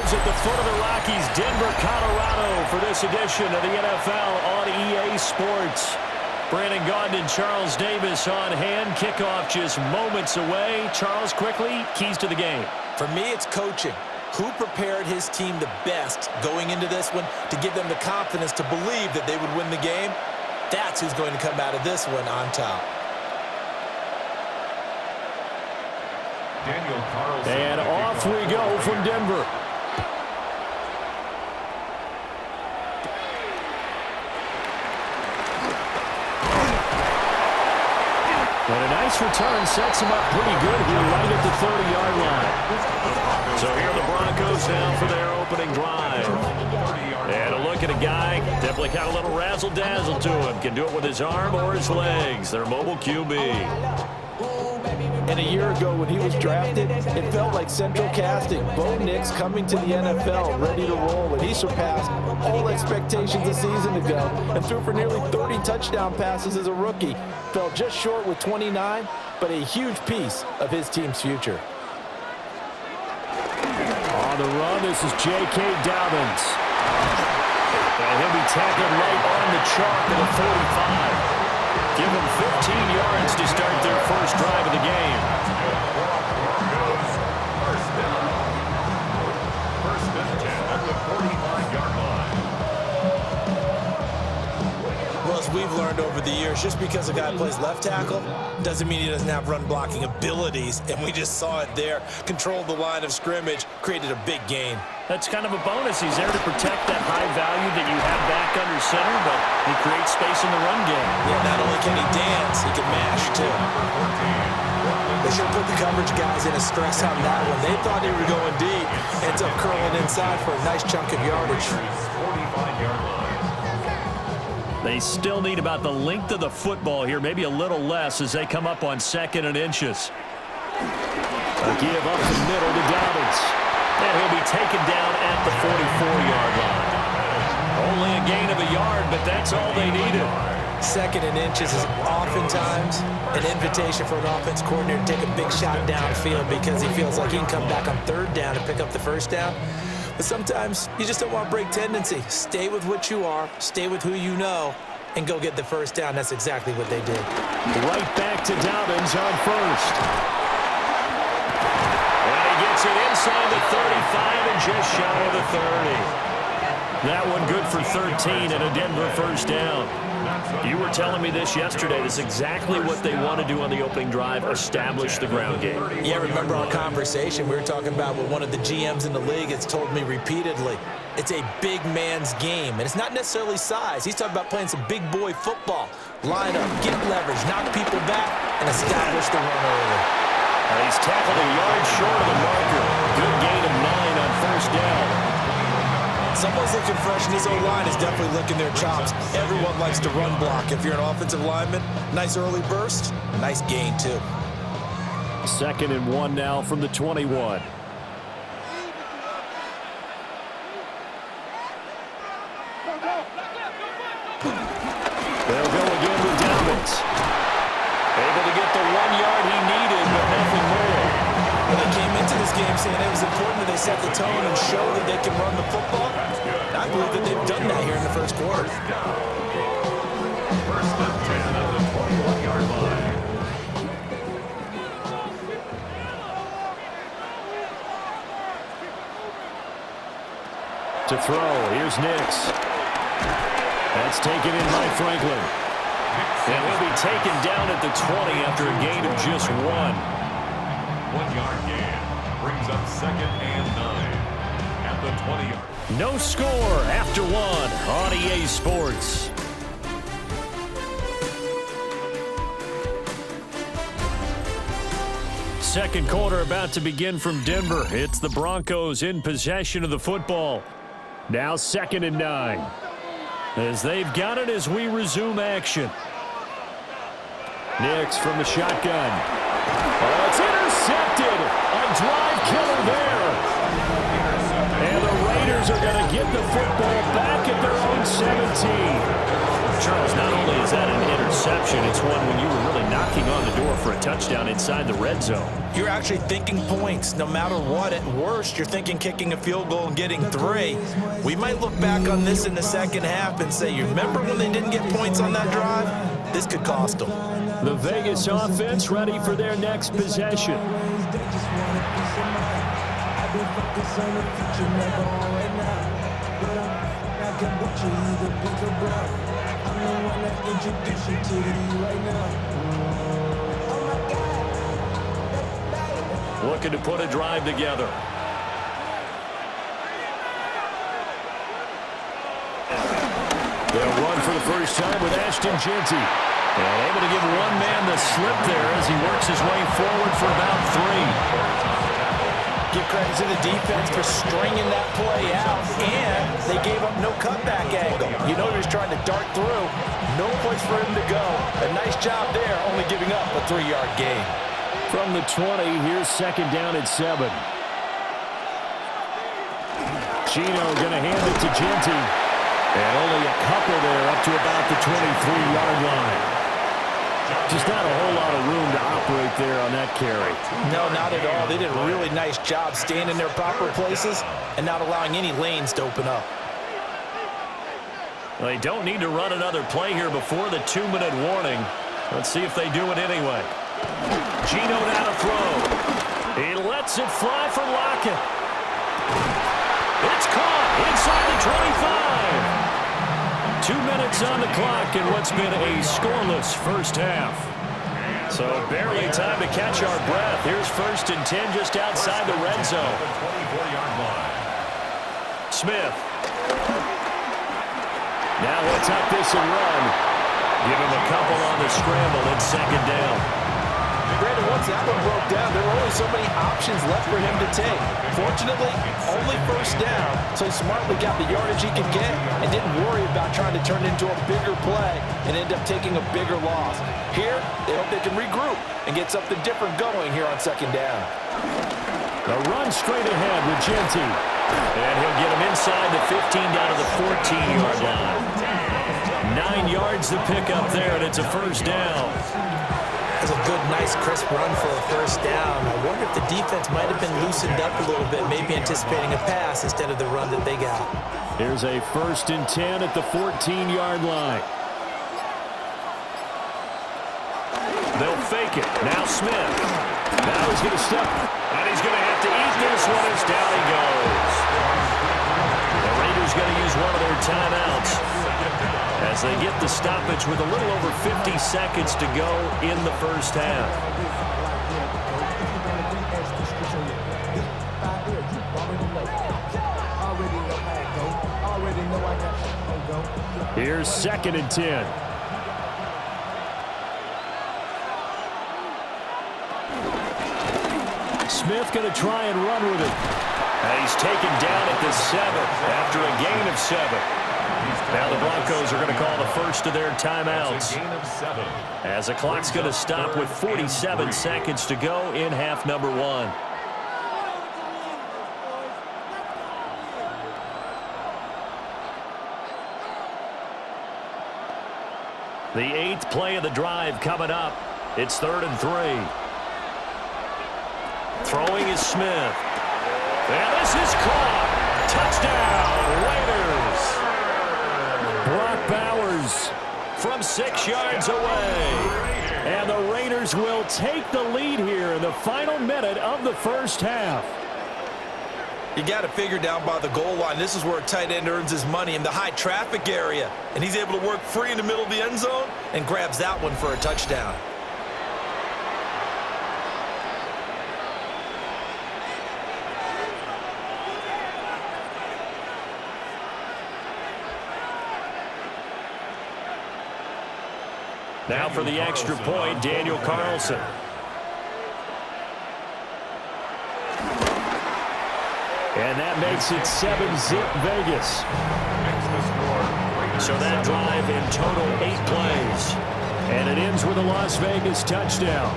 Broncos at the foot of the Rockies, Denver, Colorado, for this edition of the NFL on EA Sports. Brandon Gaudin and Charles Davis on hand. Kickoff just moments away. Charles, quickly, keys to the game. For me, it's coaching. Who prepared his team the best going into this one to give them the confidence to believe that they would win the game? That's who's going to come out of this one on top. And off we go from Denver. And a nice return sets him up pretty good here right at the 30-yard line. So here are the Broncos now for their opening drive. And a look at a guy, definitely got a little razzle-dazzle to him. Can do it with his arm or his legs. Their mobile QB. And a year ago when he was drafted, it felt like central casting. Bo Nix coming to the NFL, ready to roll, and he surpassed all expectations a season ago and threw for nearly 30 touchdown passes as a rookie. Fell just short with 29, but a huge piece of his team's future. On the run, this is J.K. Dobbins. And he'll be tackled right on the chalk at the 45. Give them 15 yards to start their first drive of the game. First and 10 at the 45-yard line. Well, as we've learned over the years, just because a guy plays left tackle doesn't mean he doesn't have run-blocking abilities, and we just saw it there. Controlled the line of scrimmage, created a big gain. That's kind of a bonus. He's there to protect that high value that you have back under center, but he creates space in the run game. Yeah, not only can he dance, he can mash, too. They should put the coverage guys in a stress on that one. They thought they were going deep. Ends up curling inside for a nice chunk of yardage. 45-yard line. They still need about the length of the football here, maybe a little less as they come up on 2nd and inches. A give up the middle to Dobbins. And he'll be taken down at the 44-yard line. Only a gain of a yard, but that's all they needed. 2nd and inches is oftentimes an invitation for an offense coordinator to take a big shot downfield because he feels like he can come back on 3rd down and pick up the 1st down. But sometimes you just don't want to break tendency. Stay with what you are, stay with who you know, and go get the 1st down. That's exactly what they did. Right back to Dobbins on 1st. Gets it inside the 35 and just shy of the 30. That one good for 13 and a Denver 1st down. You were telling me this yesterday. This is exactly what they want to do on the opening drive, establish the ground game. Yeah, remember our conversation? We were talking about what one of the GMs in the league has told me repeatedly. It's a big man's game, and it's not necessarily size. He's talking about playing some big boy football. Line up, get leverage, knock people back, and establish the run early. He's tackled a yard short of the marker. Good gain of 9 on 1st down. Someone's looking fresh, and his O-line is definitely licking their chops. Everyone likes to run block. If you're an offensive lineman, nice early burst, nice gain, too. 2nd and 1 now from the 21. They'll go again with Dobbins. Able to get the 1 yard he needed, but nothing more. Well, they came into this game saying it was important that they set the tone and show that they can run the football. I believe that they've done that here in the 1st quarter. First and 10 at the 21-yard line. To throw, here's Nix. That's taken in by Franklin. And he'll be taken down at the 20 after a gain of just 1. 1-yard gain brings up 2nd and 9 at the 20-yard. No score after 1 on EA Sports. Second quarter about to begin from Denver. It's the Broncos in possession of the football. Now 2nd and 9. As they've got it as we resume action. Nix from the shotgun. Oh, it's intercepted. A drive killer there. And the Raiders are going to get the football back at their own 17. Charles, not only is that an interception, it's one when you were really knocking on the door for a touchdown inside the red zone. You're actually thinking points. No matter what, at worst, you're thinking kicking a field goal and getting 3. We might look back on this in the second half and say, you remember when they didn't get points on that drive? This could cost them. The Vegas offense ready for their next possession. Looking to put a drive together. They'll run for the first time with Ashton Jeanty. And able to give one man the slip there as he works his way forward for about 3. Give credit to the defense for stringing that play out, and they gave up no cutback angle. You know he was trying to dart through. No place for him to go. A nice job there, only giving up a 3-yard gain. From the 20, here's second down at 7. Chino going to hand it to Jeanty. And only a couple there up to about the 23-yard line. Just not a whole lot of room to operate there on that carry. No, not at all. They did a really nice job staying in their proper places and not allowing any lanes to open up. They don't need to run another play here before the 2-minute warning. Let's see if they do it anyway. Gino now to throw. He lets it fly for Lockett. It's caught inside the 25. 2 minutes on the clock in what's been a scoreless first half. So barely time to catch our breath. Here's 1st and 10 just outside the red zone. Smith. Now he'll tuck this and run. Give him a couple on the scramble and second down. Brandon, once that one broke down, there were only so many options left for him to take. Fortunately, only first down, so he smartly got the yardage he could get and didn't worry about trying to turn it into a bigger play and end up taking a bigger loss. Here, they hope they can regroup and get something different going here on second down. A run straight ahead with Jeanty. And he'll get him inside the 15 down to the 14-yard line. 9 yards to pick up there, and it's a first down. That's a good, nice, crisp run for a first down. I wonder if the defense might have been loosened up a little bit, maybe anticipating a pass instead of the run that they got. Here's a 1st and 10 at the 14-yard line. They'll fake it. Now Smith. Now he's going to step. And he's going to have to eat this one as down he goes. The Raiders going to use one of their timeouts as they get the stoppage with a little over 50 seconds to go in the first half. Here's 2nd and 10. Smith going to try and run with it. And he's taken down at the 7 after a gain of 7. Now the Broncos are going to call the first of their timeouts as the clock's going to stop with 47 seconds to go in half number 1. The 8th play of the drive coming up. It's 3rd and 3. Throwing is Smith. And this is caught. Touchdown, Raiders. Brock Bowers from 6 yards away. And the Raiders will take the lead here in the final minute of the first half. You got to figure down by the goal line. This is where a tight end earns his money in the high traffic area. And he's able to work free in the middle of the end zone and grabs that one for a touchdown. Now for the extra point, Daniel Carlson. And that makes it 7-zip Vegas. So that drive in total 8 plays. And it ends with a Las Vegas touchdown.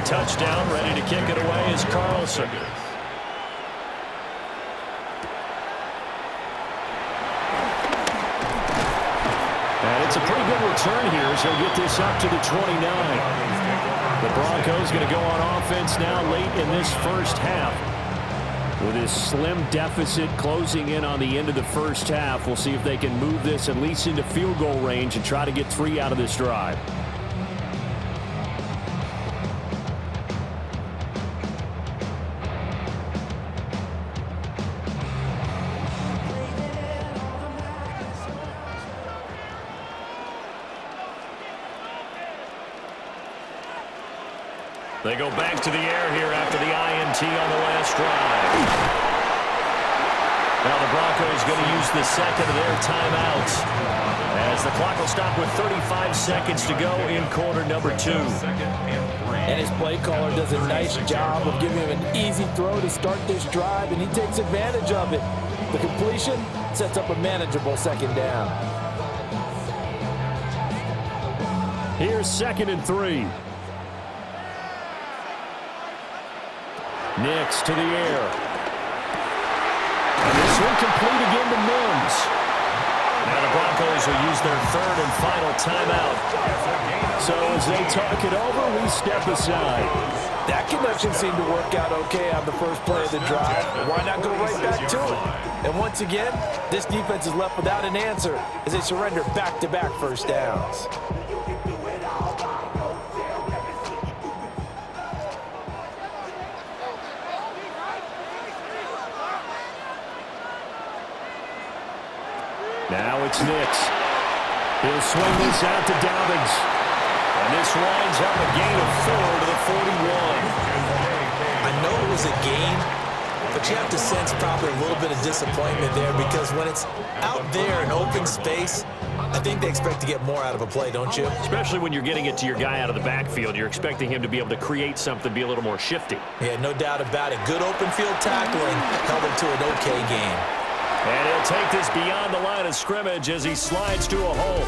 touchdown. Ready to kick it away is Carlson. And it's a pretty good return here, so he'll get this up to the 29. The Broncos going to go on offense now late in this first half. With this slim deficit closing in on the end of the first half, we'll see if they can move this at least into field goal range and try to get 3 out of this drive. They go back to the air here after the INT on the last drive. Now the Broncos going to use the second of their timeouts as the clock will stop with 35 seconds to go in quarter number 2. And his play caller does a nice job of giving him an easy throw to start this drive, and he takes advantage of it. The completion sets up a manageable second down. Here's 2nd and 3. Nix to the air. And this one complete again to Mims. Now the Broncos will use their 3rd and final timeout. So as they talk it over, we step aside. That connection seemed to work out okay on the first play of the drive. Why not go right back to it? And once again, this defense is left without an answer as they surrender back-to-back first downs. Now it's Nix. He'll swing this out to Dobbins. And this winds up a gain of 4 to the 41. I know it was a gain, but you have to sense probably a little bit of disappointment there because when it's out there in open space, I think they expect to get more out of a play, don't you? Especially when you're getting it to your guy out of the backfield. You're expecting him to be able to create something, be a little more shifty. Yeah, no doubt about it. Good open field tackling held him to an okay game. And he'll take this beyond the line of scrimmage as he slides to a hole.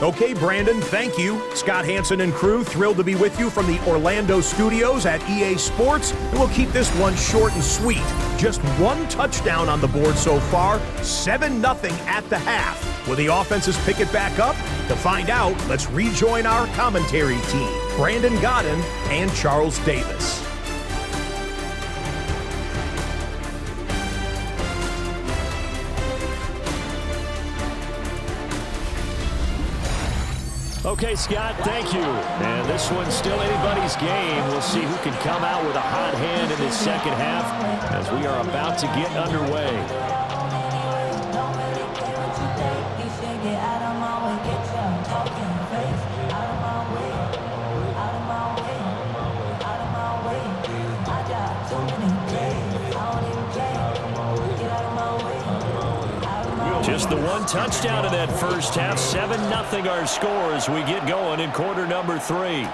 Okay, Brandon, thank you. Scott Hansen and crew, thrilled to be with you from the Orlando studios at EA Sports. And we'll keep this one short and sweet. Just 1 touchdown on the board so far, 7-0 at the half. Will the offenses pick it back up? To find out, let's rejoin our commentary team, Brandon Godden and Charles Davis. Okay, Scott, thank you. And this one's still anybody's game. We'll see who can come out with a hot hand in this second half as we are about to get underway. Just the 1 touchdown in that first half. 7-0 our score as we get going in quarter number 3.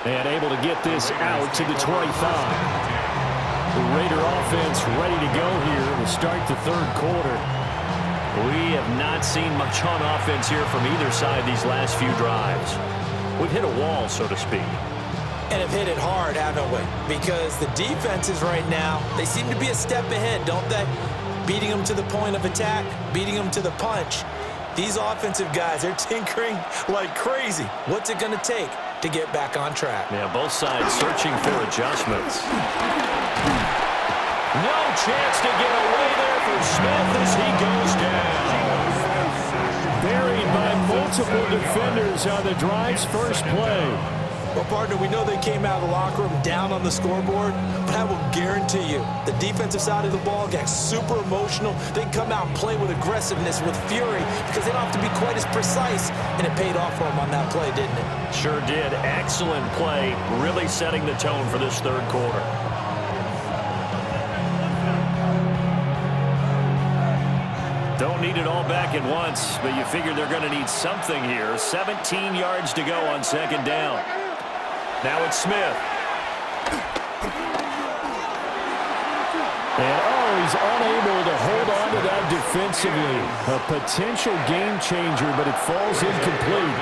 And able to get this out to the 25. The Raider offense ready to go here to start the 3rd quarter. We have not seen much on offense here from either side these last few drives. We've hit a wall, so to speak. And have hit it hard, haven't we? Because the defenses right now, they seem to be a step ahead, don't they? Beating them to the point of attack, beating them to the punch. These offensive guys, they're tinkering like crazy. What's it going to take to get back on track? Yeah, both sides searching for adjustments. No chance to get away there for Smith as he goes down. Buried by multiple defenders on the drive's first play. Well, partner, we know they came out of the locker room down on the scoreboard, but I will guarantee you the defensive side of the ball got super emotional. They come out and play with aggressiveness, with fury, because they don't have to be quite as precise, and it paid off for them on that play, didn't it? Sure did. Excellent play, really setting the tone for this 3rd quarter. Don't need it all back at once, but you figure they're going to need something here. 17 yards to go on 2nd down. Now it's Smith. And, he's unable to hold on to that offensively. A potential game changer, but it falls incomplete.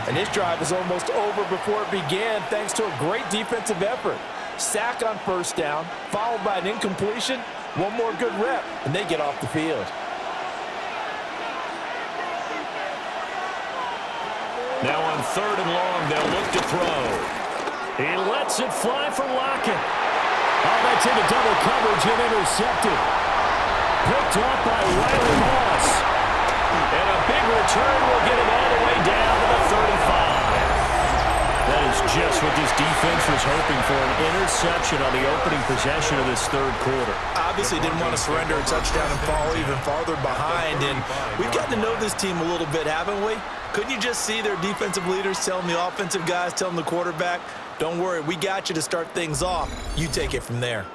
And this drive is almost over before it began thanks to a great defensive effort. Sack on first down, followed by an incompletion. One more good rep, and they get off the field. Now on 3rd and long, they'll look to throw. He lets it fly for Lockett. Oh, that's into double coverage and intercepted. Picked off by Riley Moss. And a big return will get him all the way down to the 35. That is just what this defense was hoping for, an interception on the opening possession of this 3rd quarter. Obviously didn't want to surrender a touchdown and fall even farther behind. And we've gotten to know this team a little bit, haven't we? Couldn't you just see their defensive leaders telling the offensive guys, telling the quarterback, don't worry, we got you to start things off. You take it from there.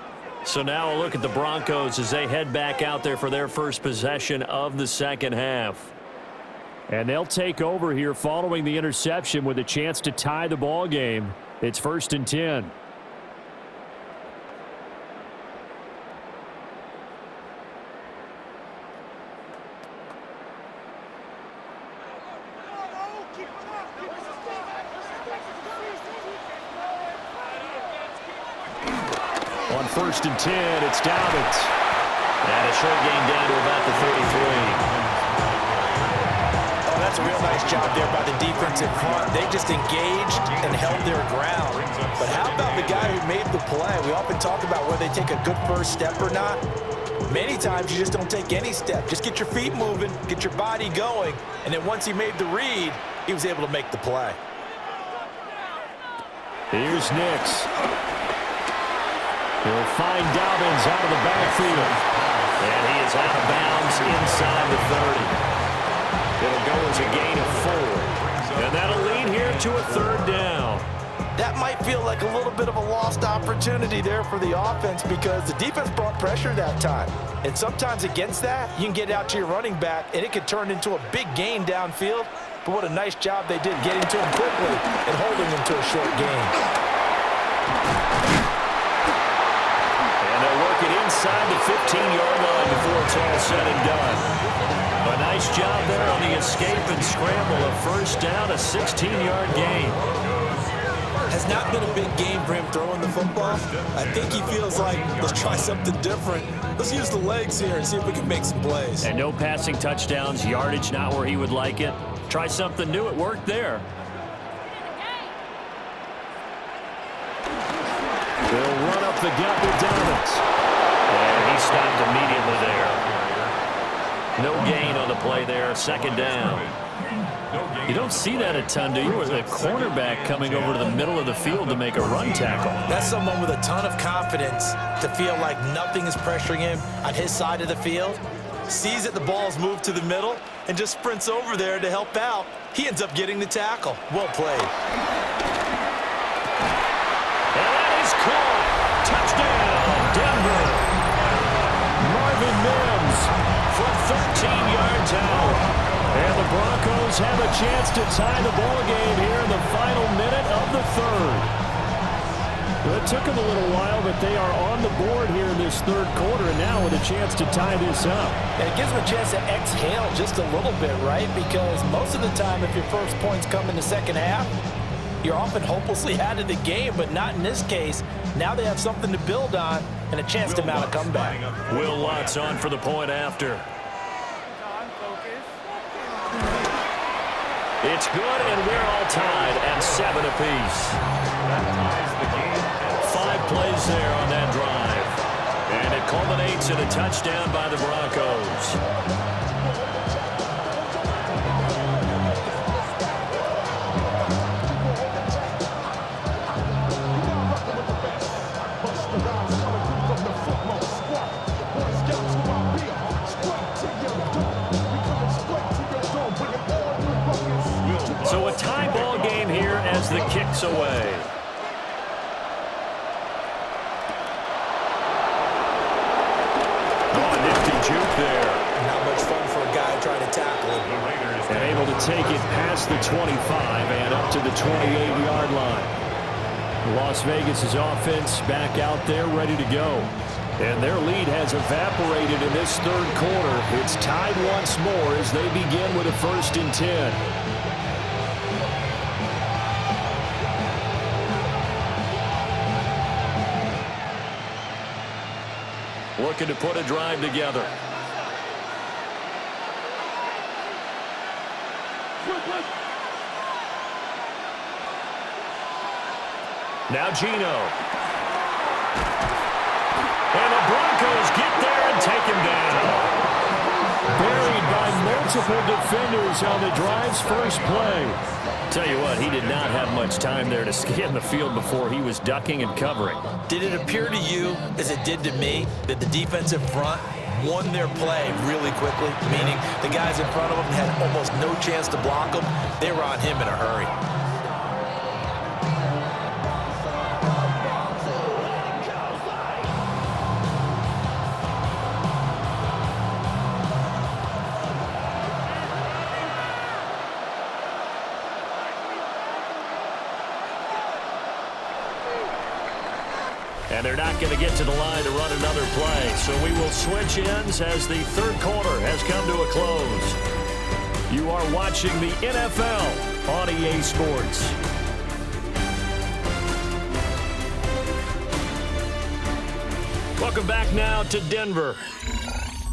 So now a look at the Broncos as they head back out there for their first possession of the second half. And they'll take over here following the interception with a chance to tie the ball game. It's 1st and 10. On 1st and 10, it's Dobbins. And a short gain down to about the 33. Oh, that's a real nice job there by the defensive front. They just engaged and held their ground. But how about the guy who made the play? We often talk about whether they take a good first step or not. Many times you just don't take any step. Just get your feet moving, get your body going, and then once he made the read, he was able to make the play. Here's Nix. He'll find Dobbins out of the backfield. And he is out of bounds inside the 30. It'll go as a gain of 4. And that'll lead here to a 3rd down. That might feel like a little bit of a lost opportunity there for the offense because the defense brought pressure that time. And sometimes against that, you can get out to your running back, and it could turn into a big gain downfield. But what a nice job they did getting to him quickly and holding him to a short gain. Inside the 15-yard line before it's all said and done. A nice job there on the escape and scramble. A first down, a 16-yard gain. Has not been a big game for him throwing the football. I think he feels like, let's try something different. Let's use the legs here and see if we can make some plays. And no passing touchdowns, yardage not where he would like it. Try something new. It worked there. They'll run up the gut with Dobbins. And he stopped immediately there. No gain on the play there. 2nd down. You don't see that a ton, do you? With a cornerback coming over to the middle of the field to make a run tackle. That's someone with a ton of confidence to feel like nothing is pressuring him on his side of the field. Sees that the ball's moved to the middle and just sprints over there to help out. He ends up getting the tackle. Well played. And that is caught. Touchdown, Denver. Marvin Mims from 13 yards out. And the Broncos have a chance to tie the ball game here in the final minute of the 3rd. Well, it took them a little while, but they are on the board here in this 3rd quarter, and now with a chance to tie this up. And it gives them a chance to exhale just a little bit, right? Because most of the time, if your first points come in the second half, you're often hopelessly out of the game, but not in this case. Now they have something to build on and a chance to mount a comeback. Will Lutz on for the point after. It's good, and we're all tied at 7 apiece. 5 plays there on that drive. And it culminates in a touchdown by the Broncos. So a tie ball game here as the kick's away. Oh, a nifty juke there. Not much fun for a guy trying to tackle him. And able to take it past the 25 and up to the 28-yard line. Las Vegas' offense back out there ready to go. And their lead has evaporated in this third quarter. It's tied once more as they begin with a 1st and 10. Looking to put a drive together. Now Geno. And the Broncos get there and take him down. Buried by multiple defenders on the drive's first play. Tell you what, he did not have much time there to scan the field before he was ducking and covering. Did it appear to you, as it did to me, that the defensive front won their play really quickly? Meaning the guys in front of them had almost no chance to block them. They were on him in a hurry. And they're not going to get to the line to run another play. So we will switch ends as the third quarter has come to a close. You are watching the NFL on EA Sports. Welcome back now to Denver.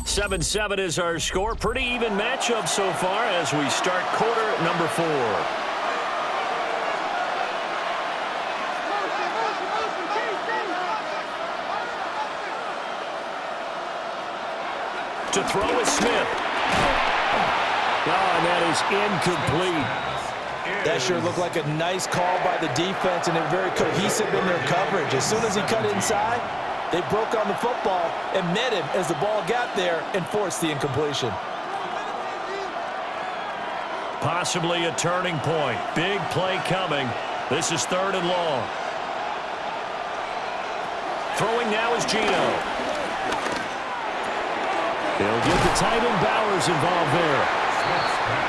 7-7 is our score. Pretty even matchup so far as we start quarter number 4. To throw is Smith. Oh, and that is incomplete. That sure looked like a nice call by the defense, and they're very cohesive in their coverage. As soon as he cut inside, they broke on the football and met him as the ball got there and forced the incompletion. Possibly a turning point. Big play coming. This is 3rd and long. Throwing now is Geno. They'll get the tight end Bowers involved there.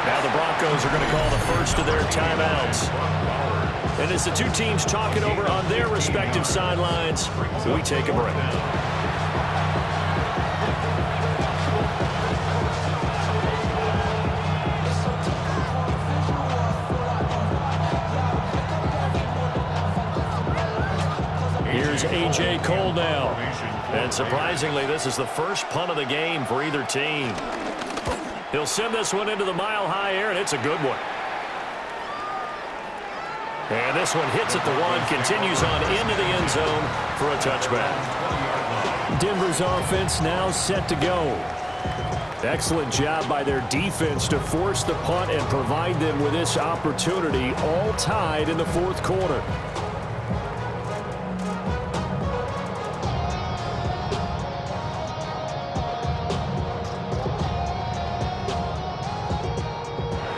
Now the Broncos are going to call the first of their timeouts. And as the two teams talk it over on their respective sidelines, we take a break. Here's A.J. Cole now. And surprisingly, this is the first punt of the game for either team. He'll send this one into the mile-high air, and it's a good one. And this one hits at the 1, continues on into the end zone for a touchback. Denver's offense now set to go. Excellent job by their defense to force the punt and provide them with this opportunity, all tied in the 4th quarter.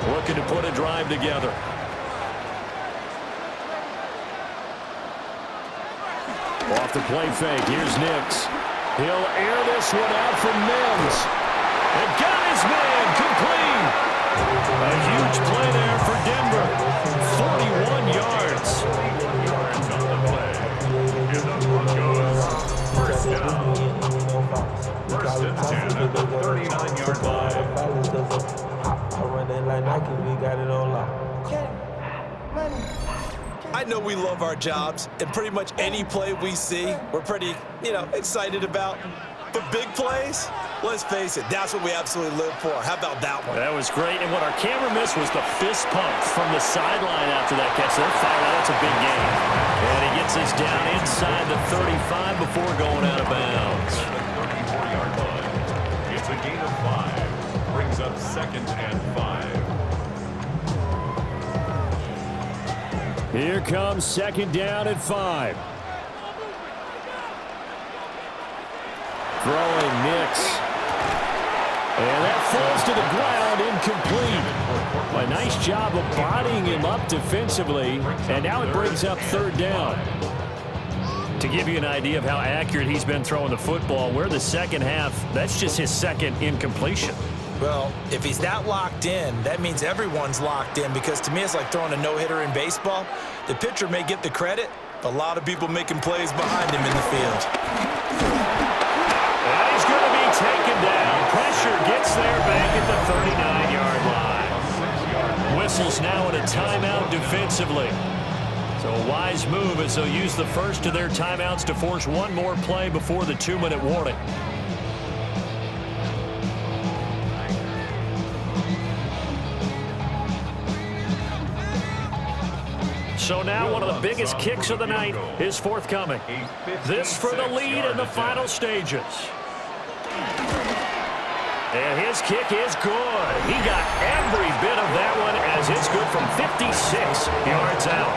Looking to put a drive together. Off the play fake, here's Nix. He'll air this one out from Mims. And got his man complete. A huge play there for Denver. 41 yards. On the play. And the Broncos first down. 1st and 10 at the 39-yard line. I know we love our jobs, and pretty much any play we see, we're pretty, excited about. But big plays, let's face it, that's what we absolutely live for. How about that one? That was great. And what our camera missed was the fist pump from the sideline after that catch. They're fired out. That's a big game. And he gets this down inside the 35 before going out of bounds. At the 34-yard line. It's a gain of 5. Brings up 2nd and 5. Here comes 2nd down at 5. Throwing Nix. And that falls to the ground, incomplete. A nice job of bodying him up defensively. And now it brings up 3rd down. To give you an idea of how accurate he's been throwing the football, we're the second half. That's just his 2nd incompletion. Well, if he's that locked in, that means everyone's locked in, because to me it's like throwing a no-hitter in baseball. The pitcher may get the credit, but a lot of people making plays behind him in the field. at the 39-yard line. Whistles now in a timeout defensively. So a wise move as they'll use the first of their timeouts to force one more play before the 2-minute warning. So now one of the biggest kicks of the night is forthcoming. This for the lead in the final stages. And his kick is good. He got every bit of that one as it's good from 56 yards out.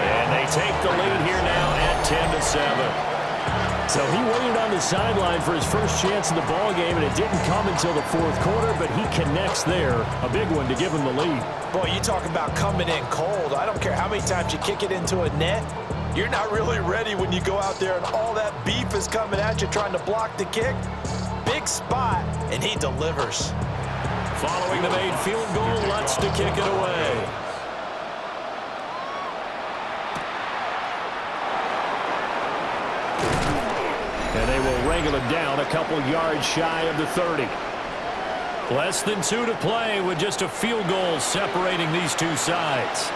And they take the lead here now at 10-7. So he waited on the sideline for his first chance in the ball game, and it didn't come until the fourth quarter, but he connects there. A big one to give him the lead. Boy, you talk about coming in cold. I don't care how many times you kick it into a net. You're not really ready when you go out there and all that beef is coming at you trying to block the kick. Big spot, and he delivers. Following the made field goal, Lutz to kick it away. And they will wrangle it down a couple yards shy of the 30. Less than 2 to play with just a field goal separating these two sides.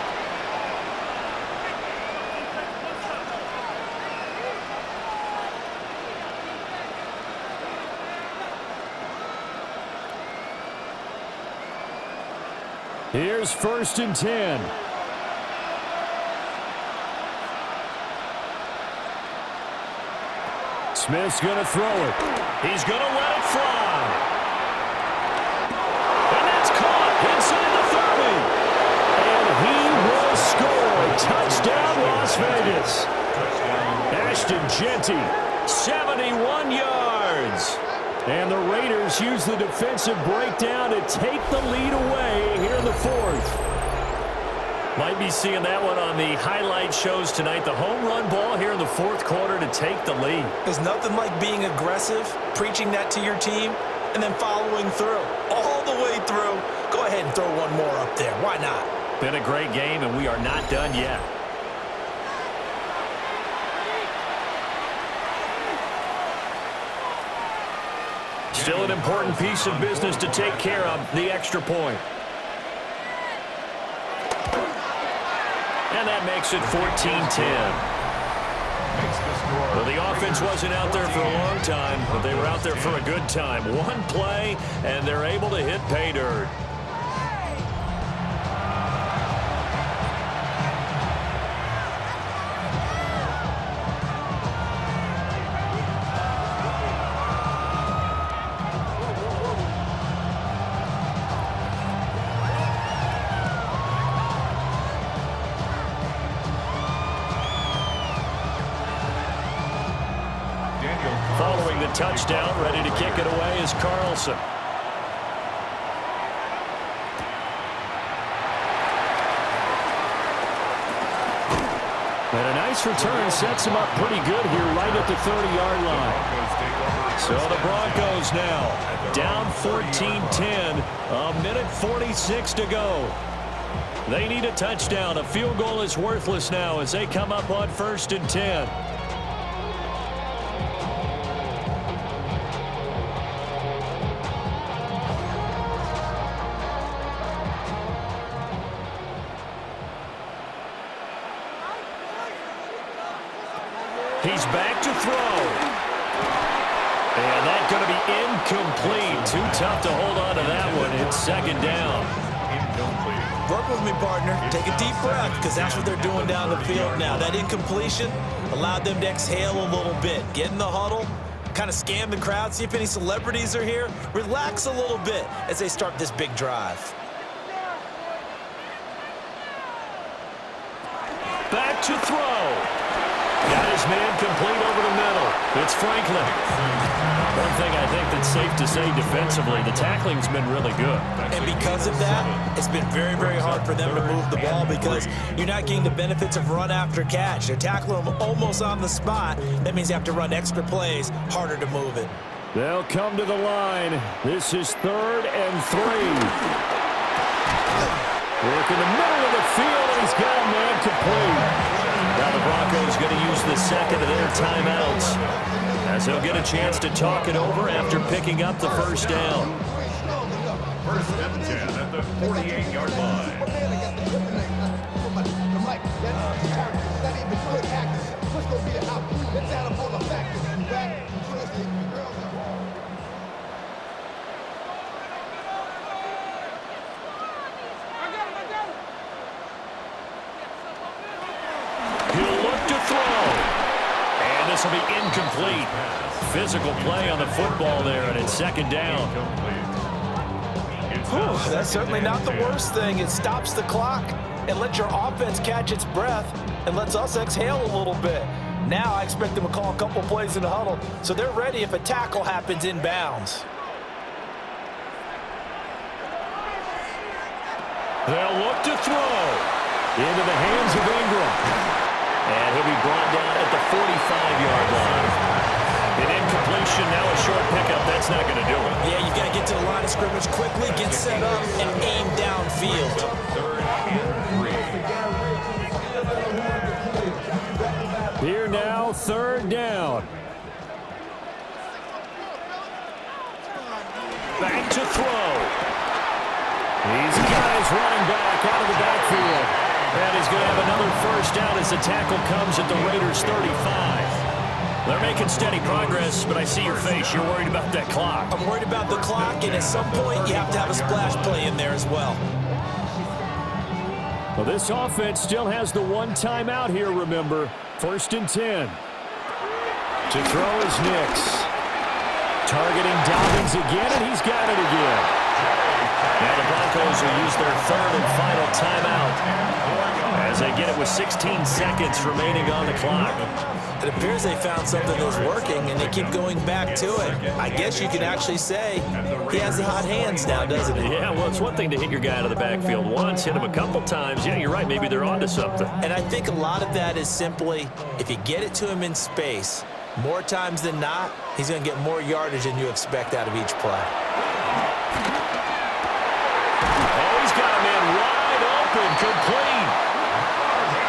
Here's 1st and 10. Smith's going to throw it. He's going to let it fly. And that's caught inside the 30. And he will score. Touchdown, Las Vegas. Ashton Jeanty, 71 yards. And the Raiders use the defensive breakdown to take the lead away here in the fourth. Might be seeing that one on the highlight shows tonight. The home run ball here in the fourth quarter to take the lead. There's nothing like being aggressive, preaching that to your team, and then following through. All the way through. Go ahead and throw one more up there. Why not? Been a great game, and we are not done yet. Still an important piece of business to take care of, the extra point. And that makes it 14-10. Well, the offense wasn't out there for a long time, but they were out there for a good time. One play, and they're able to hit pay dirt. Following the touchdown, ready to kick it away is Carlson. And a nice return sets him up pretty good here right at the 30-yard line. So the Broncos now down 14-10, a minute 46 to go. They need a touchdown. A field goal is worthless now as they come up on 1st and 10. He's back to throw. And that's going to be incomplete. Too tough to hold on to that one. It's 2nd down. Work with me, partner. Take a deep breath, because that's what they're doing down the field now. That incompletion allowed them to exhale a little bit. Get in the huddle, kind of scan the crowd, see if any celebrities are here. Relax a little bit as they start this big drive. Back to throw. Got his man complete over the middle. It's Franklin. One thing I think that's safe to say defensively, the tackling's been really good. And because of that, it's been very, very hard for them to move the ball because you're not getting the benefits of run after catch. They're tackling them almost on the spot. That means you have to run extra plays, harder to move it. They'll come to the line. This is 3rd and 3. Work in the middle of the field, and he's got a man complete. Now the Broncos going to use the second of their timeouts as they'll get a chance to talk it over after picking up the 1st down. First and 10 at the 48-yard line. He'll look to throw. And this will be incomplete. Physical play on the football there, and it's second down. Whew, that's certainly not the worst thing. It stops the clock and lets your offense catch its breath and lets us exhale a little bit. Now I expect them to call a couple plays in the huddle so they're ready if a tackle happens inbounds. They'll look to throw into the hands of Ingram. And he'll be brought down at the 45-yard line. An incompletion, now a short pickup. That's not going to do it. Yeah, you've got to get to the line of scrimmage quickly, get set up, and aim downfield. Here now, third down. Back to throw. These guys running back out of the backfield. And he's going to have another first down as the tackle comes at the Raiders' 35. They're making steady progress, but I see your face. You're worried about that clock. I'm worried about the clock, and at some point, you have to have a splash play in there as well. Well, this offense still has the one timeout here, remember. First and 10. To throw is Nix. Targeting Dobbins again, and he's got it again. Now the Broncos will use their third and final timeout as they get it with 16 seconds remaining on the clock. It appears they found something that's working, and they keep going back to it. I guess you can actually say he has the hot hands now, doesn't he? Yeah, well, it's one thing to hit your guy out of the backfield once, hit him a couple times. Yeah, you're right. Maybe they're onto something. And I think a lot of that is simply if you get it to him in space, more times than not, he's going to get more yardage than you expect out of each play. Oh, he's got a man wide open, complete.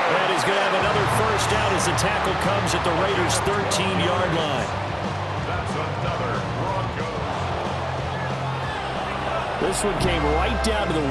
And he's going to have another first down as the tackle comes at the Raiders' 13-yard line. That's another Broncos. This one came right down to the